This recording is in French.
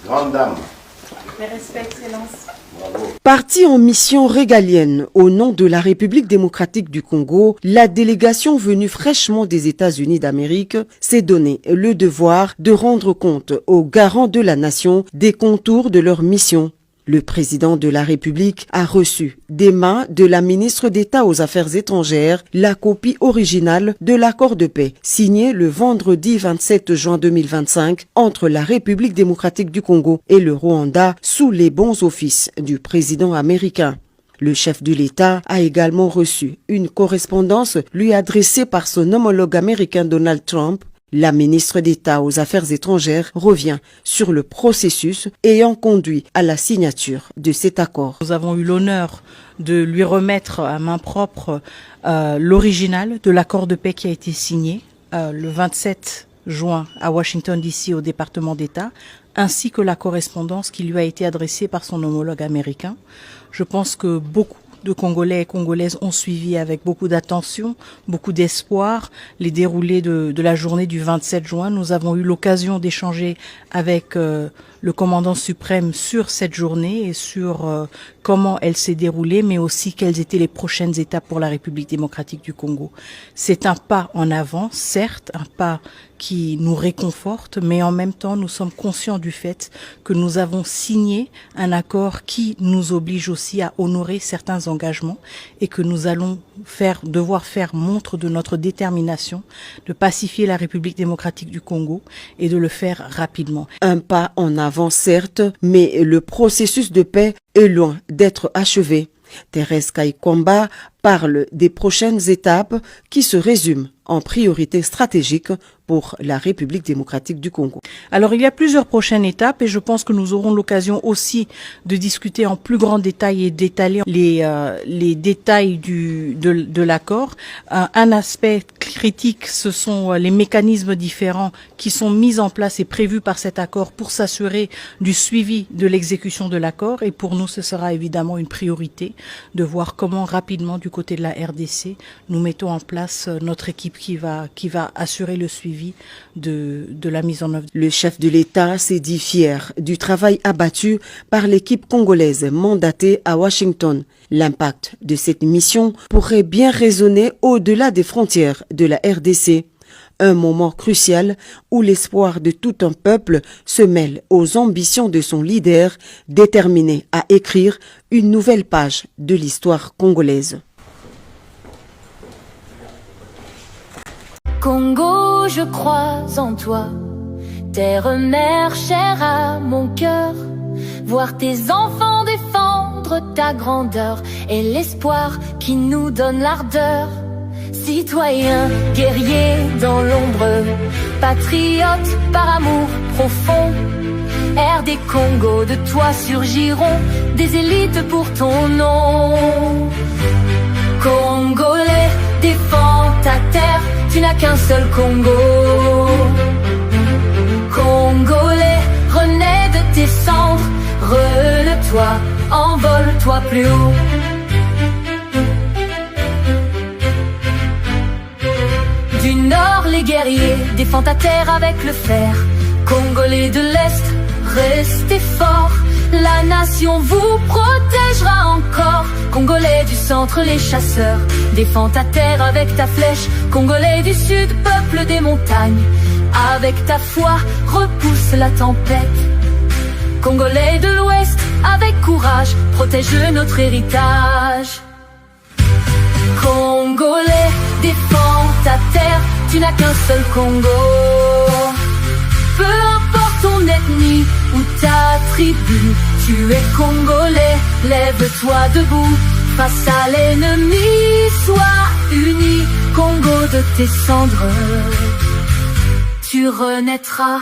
Grande dame. Mes respects, Excellence. Bravo. Partie en mission régalienne au nom de la République démocratique du Congo, la délégation venue fraîchement des États-Unis d'Amérique s'est donné le devoir de rendre compte aux garants de la nation des contours de leur mission. Le président de la République a reçu des mains de la ministre d'État aux Affaires étrangères la copie originale de l'accord de paix signé le vendredi 27 juin 2025 entre la République démocratique du Congo et le Rwanda sous les bons offices du président américain. Le chef de l'État a également reçu une correspondance lui adressée par son homologue américain Donald Trump. La ministre d'État aux Affaires étrangères revient sur le processus ayant conduit à la signature de cet accord. Nous avons eu l'honneur de lui remettre à main propre l'original de l'accord de paix qui a été signé le 27 juin à Washington DC au département d'État, ainsi que la correspondance qui lui a été adressée par son homologue américain. Je pense que beaucoup de Congolais et Congolaises ont suivi avec beaucoup d'attention, beaucoup d'espoir les déroulés de la journée du 27 juin. Nous avons eu l'occasion d'échanger avec le commandant suprême sur cette journée et sur comment elle s'est déroulée, mais aussi quelles étaient les prochaines étapes pour la République démocratique du Congo. C'est un pas en avant, certes, un pas qui nous réconforte, mais en même temps, nous sommes conscients du fait que nous avons signé un accord qui nous oblige aussi à honorer certains engagements et que nous allons devoir faire montre de notre détermination de pacifier la République démocratique du Congo et de le faire rapidement. Un pas en avant, certes, mais le processus de paix est loin d'être achevé. Thérèse Kaikwamba parle des prochaines étapes qui se résument en priorité stratégique pour la République démocratique du Congo. Alors, il y a plusieurs prochaines étapes et je pense que nous aurons l'occasion aussi de discuter en plus grand détail et d'étaler les détails de l'accord. Un aspect critique, ce sont les mécanismes différents qui sont mis en place et prévus par cet accord pour s'assurer du suivi de l'exécution de l'accord. Et pour nous, ce sera évidemment une priorité de voir comment rapidement, du côté de la RDC, nous mettons en place notre équipe qui va assurer le suivi de la mise en œuvre. Le chef de l'État s'est dit fier du travail abattu par l'équipe congolaise mandatée à Washington. L'impact de cette mission pourrait bien résonner au-delà des frontières de la RDC. Un moment crucial où l'espoir de tout un peuple se mêle aux ambitions de son leader, déterminé à écrire une nouvelle page de l'histoire congolaise. Congo, je crois en toi, terre-mère chère à mon cœur. Voir tes enfants défendre ta grandeur et l'espoir qui nous donne l'ardeur. Citoyens, guerriers dans l'ombre, patriotes par amour profond. RD Congo, de toi surgiront des élites pour ton nom. Congolais, défends ta terre, tu n'as qu'un seul Congo. Congolais, renais de tes cendres, relève-toi, envole-toi plus haut. Du nord, les guerriers, défends ta terre avec le fer. Congolais de l'Est, restez forts, la nation vous protégera encore. Congolais du centre, les chasseurs, défends ta terre avec ta flèche. Congolais du sud, peuple des montagnes, avec ta foi, repousse la tempête. Congolais de l'ouest, avec courage, protège notre héritage. Congolais, défends ta terre, tu n'as qu'un seul Congo. Peu importe ton ethnie ou ta tribu, tu es Congolais, lève-toi debout. Face à l'ennemi, sois unis, Congo de tes cendres, tu renaîtras.